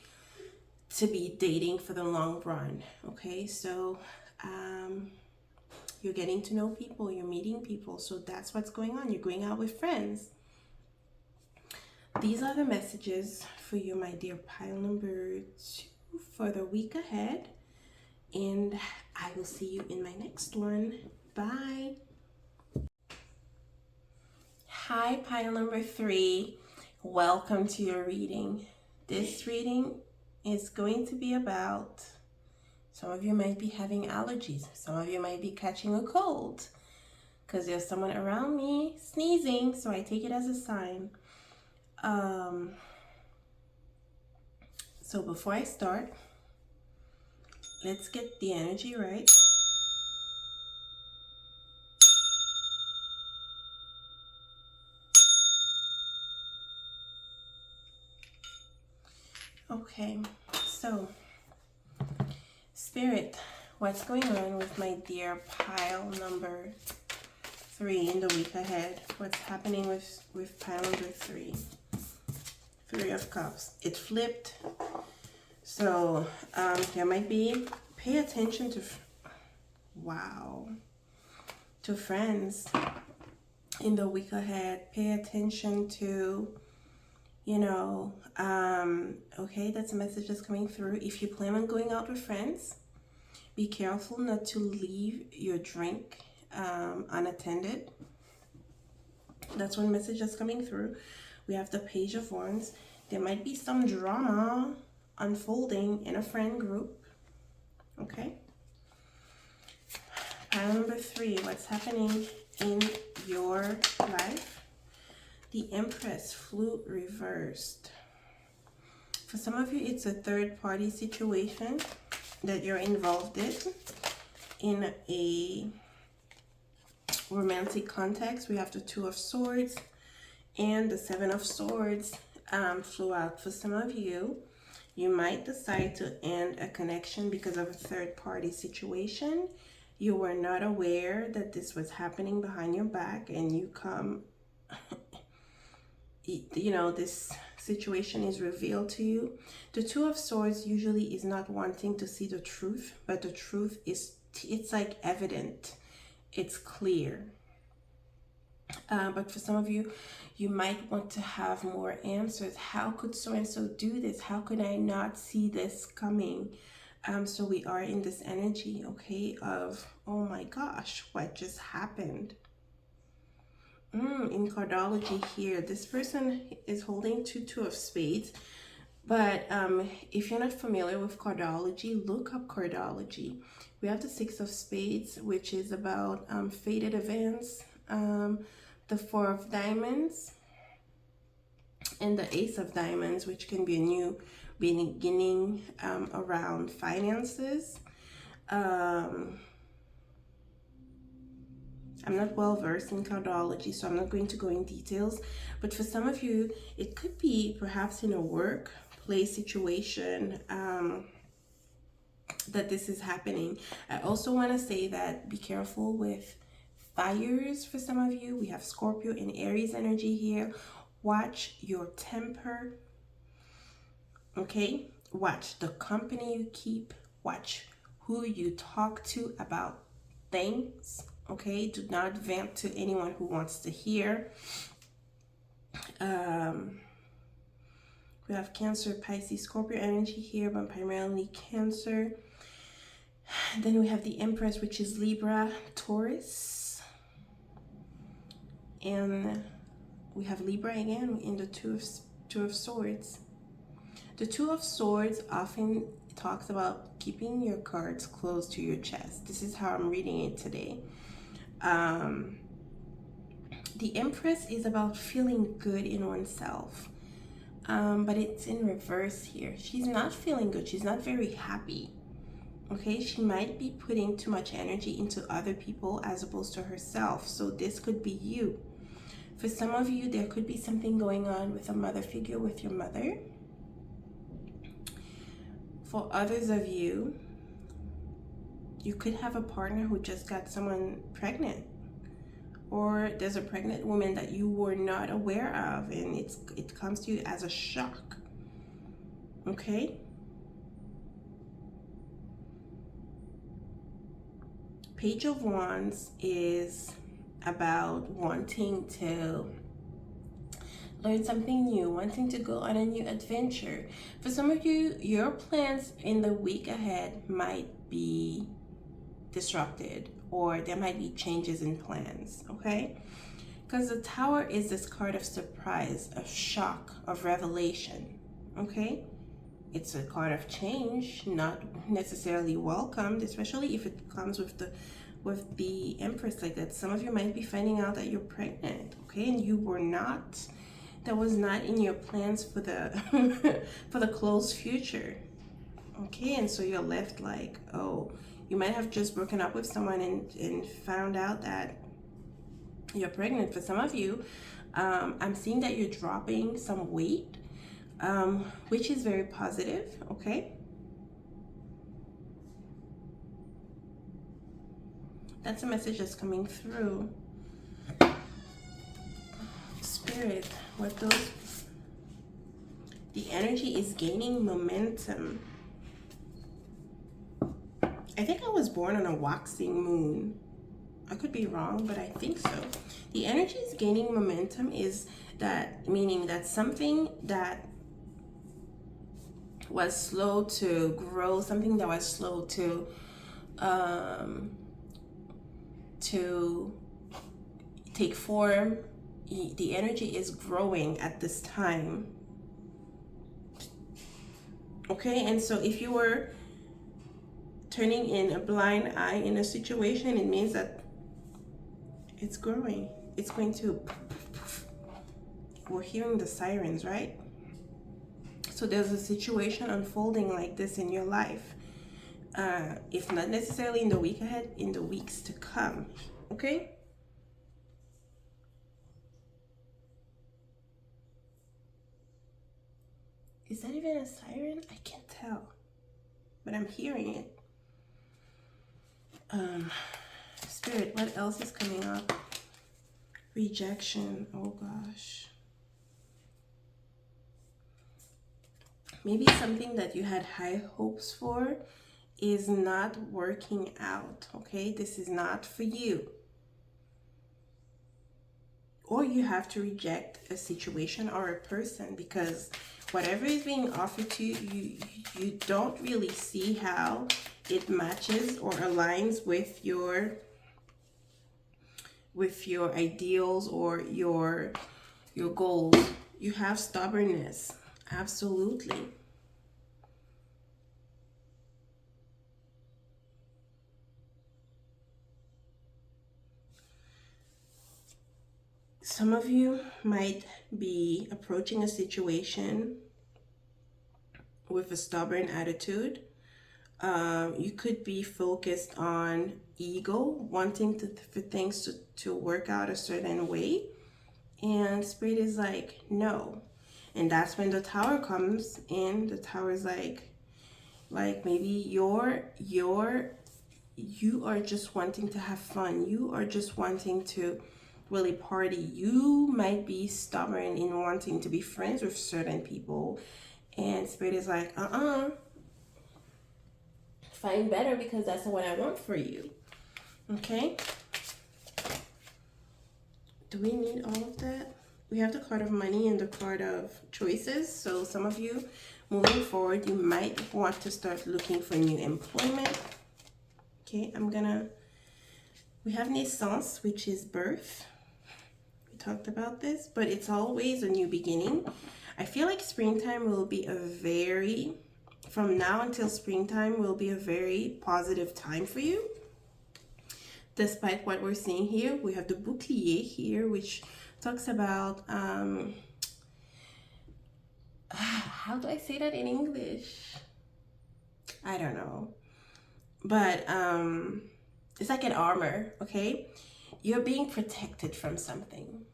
to be dating for the long run. Okay, so you're getting to know people, you're meeting people. So that's what's going on. You're going out with friends. These are the messages for you, my dear pile number 2, for the week ahead. And I will see you in my next one. Bye. Hi, pile number 3. Welcome to your reading. This reading is going to be about, some of you might be having allergies. Some of you might be catching a cold because there's someone around me sneezing. So I take it as a sign. So before I start, let's get the energy right. Okay, so Spirit, what's going on with my dear pile number 3 in the week ahead? What's happening with pile number 3? 3 of Cups. It flipped. So there might be, pay attention to, to friends in the week ahead. Pay attention to, okay, that's a message that's coming through. If you plan on going out with friends, be careful not to leave your drink unattended. That's one message that's coming through. We have the Page of Wands. There might be some drama unfolding in a friend group. Okay. Pile number 3, what's happening in your life. The Empress, flute reversed. For some of you, it's a third-party situation that you're involved in a romantic context. We have the Two of Swords and the Seven of Swords flew out. For some of you, you might decide to end a connection because of a third-party situation. You were not aware that this was happening behind your back, and you come, you know, this situation is revealed to you. The Two of Swords usually is not wanting to see the truth, but the truth is, it's like evident, it's clear. But for some of you, you might want to have more answers. How could so-and-so do this? How could I not see this coming? So we are in this energy, okay, of, oh my gosh, what just happened? In cardology here, this person is holding Two of Spades. But if you're not familiar with cardology, look up cardology. We have the Six of Spades, which is about fated events. The Four of Diamonds and the Ace of Diamonds, which can be a new beginning around finances. I'm not well versed in cardology, so I'm not going to go in details, but for some of you, it could be perhaps in a workplace situation that this is happening. I also want to say that be careful with fires. For some of you, we have Scorpio and Aries energy here. Watch your temper, okay? Watch the company you keep. Watch who you talk to about things, okay? Do not vent to anyone who wants to hear. We have Cancer, Pisces, Scorpio energy here, but primarily Cancer. Then we have the Empress, which is Libra, Taurus. And we have Libra again in the Two of Swords. The Two of Swords often talks about keeping your cards close to your chest. This is how I'm reading it today. The Empress is about feeling good in oneself. But it's in reverse here. She's not feeling good. She's not very happy. Okay, she might be putting too much energy into other people as opposed to herself. So this could be you. For some of you, there could be something going on with a mother figure, with your mother. For others of you, you could have a partner who just got someone pregnant. Or there's a pregnant woman that you were not aware of, and it comes to you as a shock. Okay? Page of Wands is about wanting to learn something new, wanting to go on a new adventure. For some of you, your plans in the week ahead might be disrupted, or there might be changes in plans, okay? Because the Tower is this card of surprise, of shock, of revelation, okay? It's a card of change, not necessarily welcomed, especially if it comes with the Empress like that. Some of you might be finding out that you're pregnant, okay? And you were not. That was not in your plans for the for the close future, okay? And so you're left like, oh, you might have just broken up with someone and found out that you're pregnant. For some of you, I'm seeing that you're dropping some weight, which is very positive, okay? That's a message that's coming through. Spirit, what those... The energy is gaining momentum. I think I was born on a waxing moon. I could be wrong, but I think so. The energy is gaining momentum is that, meaning that something that was slow to grow, something that was slow to take form, the energy is growing at this time. Okay, and so if you were turning in a blind eye in a situation, it means that It's growing. It's going to, we're hearing the sirens, right? So there's a situation unfolding like this in your life. If not necessarily in the week ahead, in the weeks to come. Okay? Is that even a siren? I can't tell. But I'm hearing it. Spirit, what else is coming up? Rejection. Oh gosh. Maybe something that you had high hopes for is not working out. Okay? This is not for you. Or you have to reject a situation or a person because whatever is being offered to you, you don't really see how it matches or aligns with your ideals or your goals. You have stubbornness. Absolutely. Some of you might be approaching a situation with a stubborn attitude. You could be focused on ego, wanting for things to work out a certain way. And Spirit is like, no. And that's when the Tower comes in. The Tower is like maybe you are just wanting to have fun. You are just wanting to really party. You might be stubborn in wanting to be friends with certain people. And Spirit is like, find better because that's what I want for you. Okay? Do we need all of that? We have the card of money and the card of choices. So some of you, moving forward, you might want to start looking for new employment. Okay, we have naissance, which is birth. We talked about this, but it's always a new beginning. I feel like springtime will be from now until springtime will be a very positive time for you. Despite what we're seeing here, we have the bouclier here, which talks about, how do I say that in English? I don't know. But it's like an armor, okay? You're being protected from something.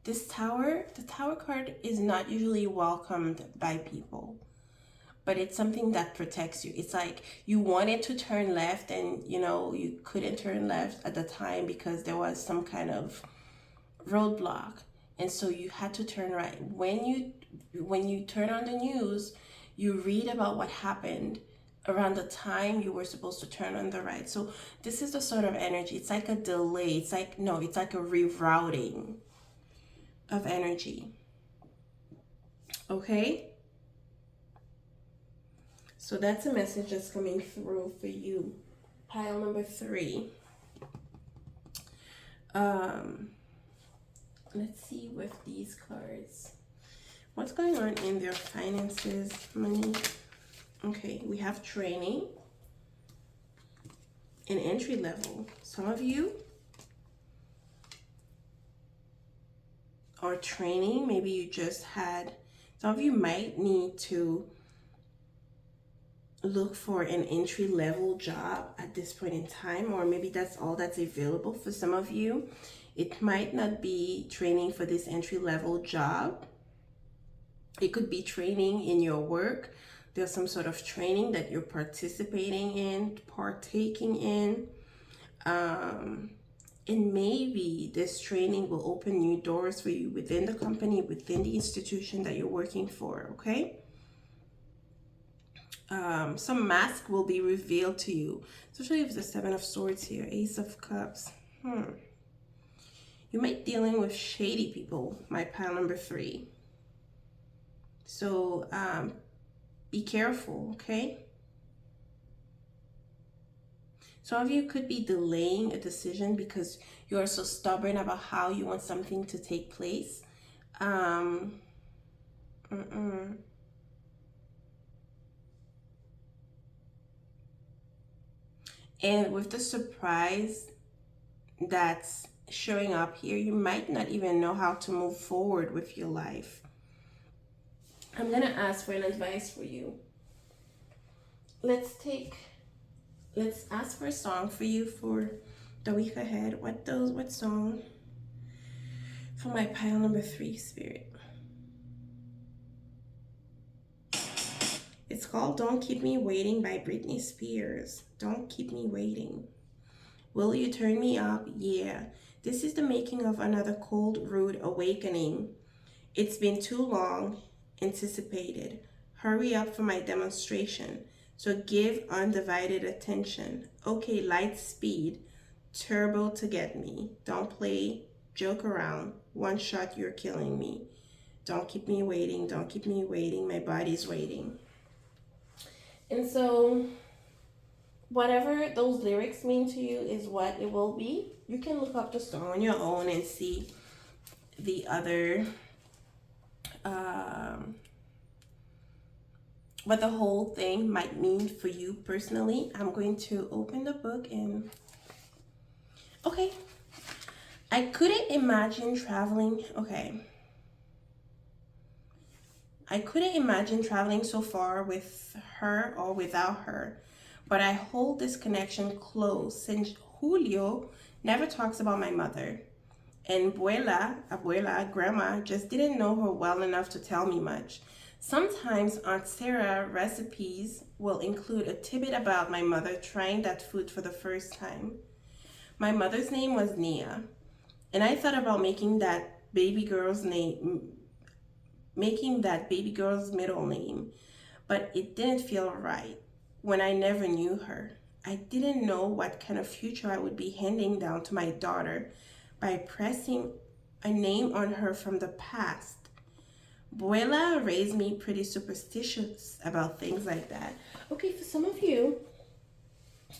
This tower, the Tower card is not usually welcomed by people, but it's something that protects you. It's like you wanted to turn left and you couldn't turn left at the time because there was some kind of roadblock, and so you had to turn right. When you turn on the news, you read about what happened around the time you were supposed to turn on the right. So this is the sort of energy. It's like a delay. It's like a rerouting of energy. Okay? So that's a message that's coming through for you. Pile number 3. Let's see with these cards. What's going on in their finances, money? Okay, we have training and entry level. Some of you are training. Maybe you just had, some of you might need to look for an entry level job at this point in time, or maybe that's all that's available for some of you. It might not be training for this entry level job. It could be training in your work. There's some sort of training that you're partaking in. And maybe this training will open new doors for you within the company, within the institution that you're working for, okay? Some mask will be revealed to you, especially with the 7 of Swords here, Ace of Cups. You might be dealing with shady people, my pile number 3. So be careful, okay? Some of you could be delaying a decision because you are so stubborn about how you want something to take place. And with the surprise that's showing up here. You might not even know how to move forward with your life. I'm gonna ask for an advice for you. Let's ask for a song for you for the week ahead. What song for my pile number 3, Spirit? It's called Don't Keep Me Waiting by Britney Spears. Don't keep me waiting. Will you turn me up? Yeah. This is the making of another cold, rude awakening. It's been too long anticipated. Hurry up for my demonstration. So give undivided attention. Okay, light speed. Turbo to get me. Don't play, joke around. One shot, you're killing me. Don't keep me waiting. Don't keep me waiting. My body's waiting. And so, whatever those lyrics mean to you is what it will be. You can look up the song on your own and see the other, what the whole thing might mean for you personally. I'm going to open the book and, okay. I couldn't imagine traveling, I couldn't imagine traveling so far with her or without her, but I hold this connection close since Julio never talks about my mother. And abuela, grandma, just didn't know her well enough to tell me much. Sometimes Aunt Sarah recipes will include a tidbit about my mother trying that food for the first time. My mother's name was Nia, and I thought about making that baby girl's middle name, but it didn't feel right when I never knew her. I didn't know what kind of future I would be handing down to my daughter by pressing a name on her from the past. Buela raised me pretty superstitious about things like that. Okay, for some of you,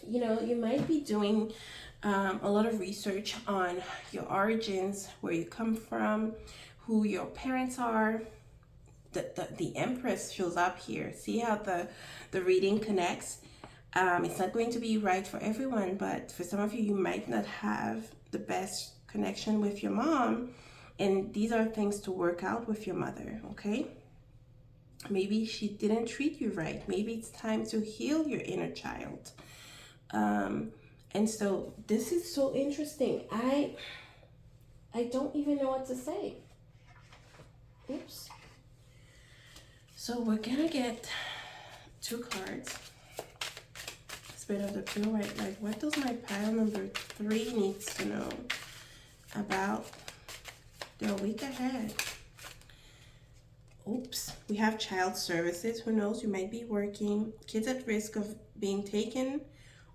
you might be doing a lot of research on your origins, where you come from, who your parents are. The Empress shows up here. See how the reading connects? It's not going to be right for everyone, but for some of you, you might not have the best connection with your mom, and these are things to work out with your mother, okay? Maybe she didn't treat you right. Maybe it's time to heal your inner child. And so this is so interesting. I don't even know what to say. Oops. So we're gonna get 2 cards. Spirit of the pure white light. What does my pile number 3 needs to know about the week ahead? Oops. We have child services. Who knows? You might be working. Kids at risk of being taken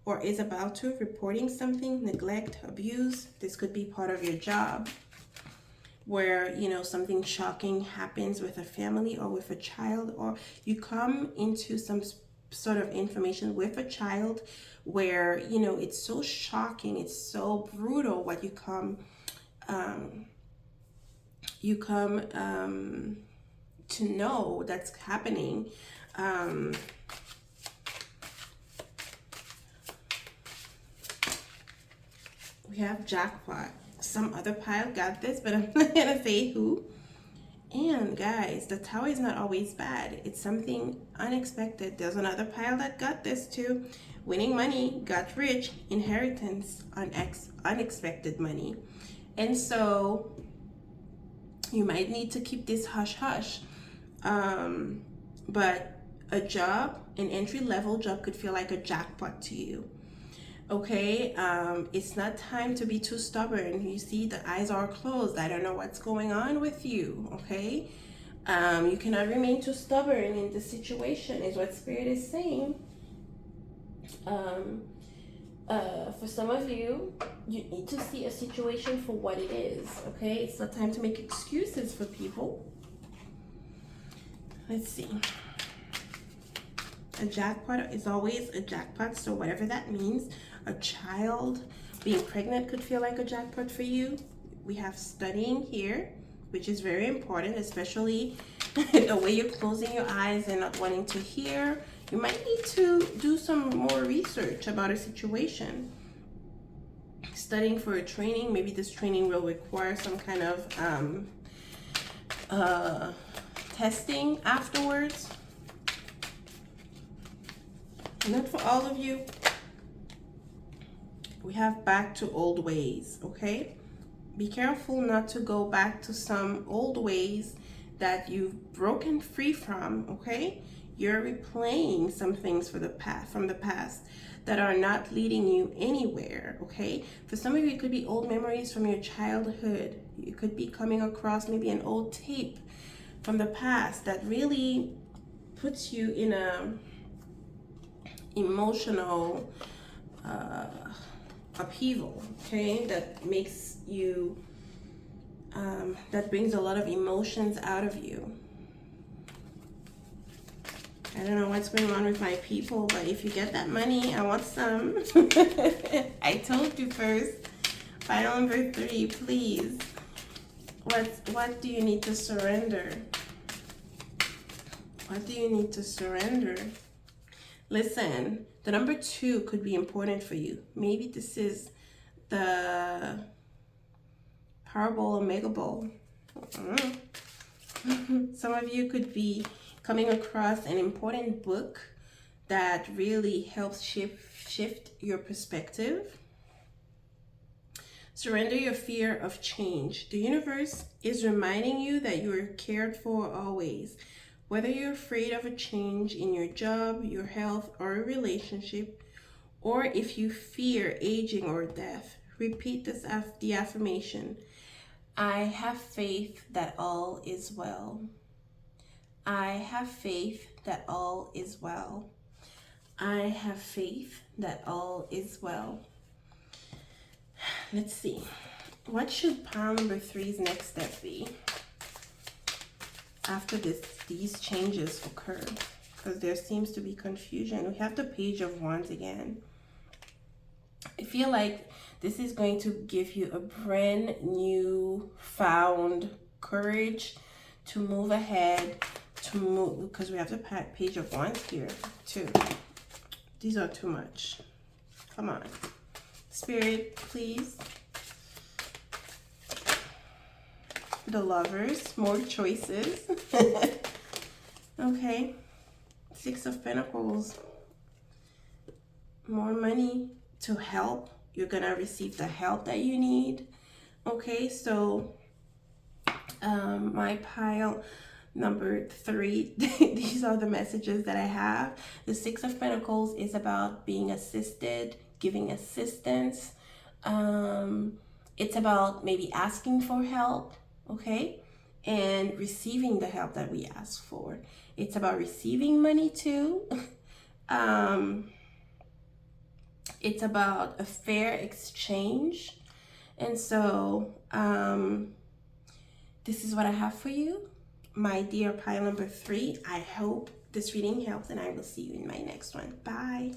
or is about to, reporting something, neglect, abuse. This could be part of your job, where something shocking happens with a family or with a child, or you come into some sort of information with a child where it's so shocking, it's so brutal what you come to know that's happening. We have jackpot. Some other pile got this, but I'm not gonna say who. And guys, the tower is not always bad. It's something unexpected. There's another pile that got this too. Winning money, got rich, inheritance, unexpected money. And so you might need to keep this hush hush. But a job, an entry-level job, could feel like a jackpot to you. Okay, it's not time to be too stubborn. You see, the eyes are closed. I don't know what's going on with you, okay? You cannot remain too stubborn in this situation, is what Spirit is saying. For some of you, you need to see a situation for what it is, okay? It's not time to make excuses for people. Let's see. A jackpot is always a jackpot, so whatever that means. A child being pregnant could feel like a jackpot for you. We have studying here, which is very important, especially the way you're closing your eyes and not wanting to hear. You might need to do some more research about a situation. studying for a training. Maybe this training will require some kind of testing afterwards. Not for all of you. We have back to old ways, okay? Be careful not to go back to some old ways that you've broken free from, okay? You're replaying some things from the past that are not leading you anywhere, okay? For some of you, it could be old memories from your childhood. You could be coming across maybe an old tape from the past that really puts you in a emotional upheaval, okay? That makes you, that brings a lot of emotions out of you. I don't know what's going on with my people, but if you get that money, I want some. I told you first. File number 3, please. What do you need to surrender? What do you need to surrender? Listen, the number 2 could be important for you. Maybe this is the Powerball or Mega Ball. Some of you could be coming across an important book that really helps shift your perspective. Surrender your fear of change. The universe is reminding you that you are cared for always. Whether you're afraid of a change in your job, your health, or a relationship, or if you fear aging or death, repeat the affirmation. I have faith that all is well. I have faith that all is well. I have faith that all is well. Let's see. What should pile number 3's next step be after these changes occur? Because there seems to be confusion. We have the Page of Wands again. I feel like this is going to give you a brand new found courage to move ahead, to move, because we have the Page of Wands here too. These are too much. Come on. Spirit, please. The Lovers, more choices. Okay. 6 of Pentacles. More money to help. You're gonna receive the help that you need. Okay, so my pile number 3, these are the messages that I have. The 6 of Pentacles is about being assisted, giving assistance. It's about maybe asking for help, okay, and receiving the help that we ask for. It's about receiving money too. It's about a fair exchange. And so this is what I have for you, my dear pile number 3. I hope this reading helps, and I will see you in my next one. Bye.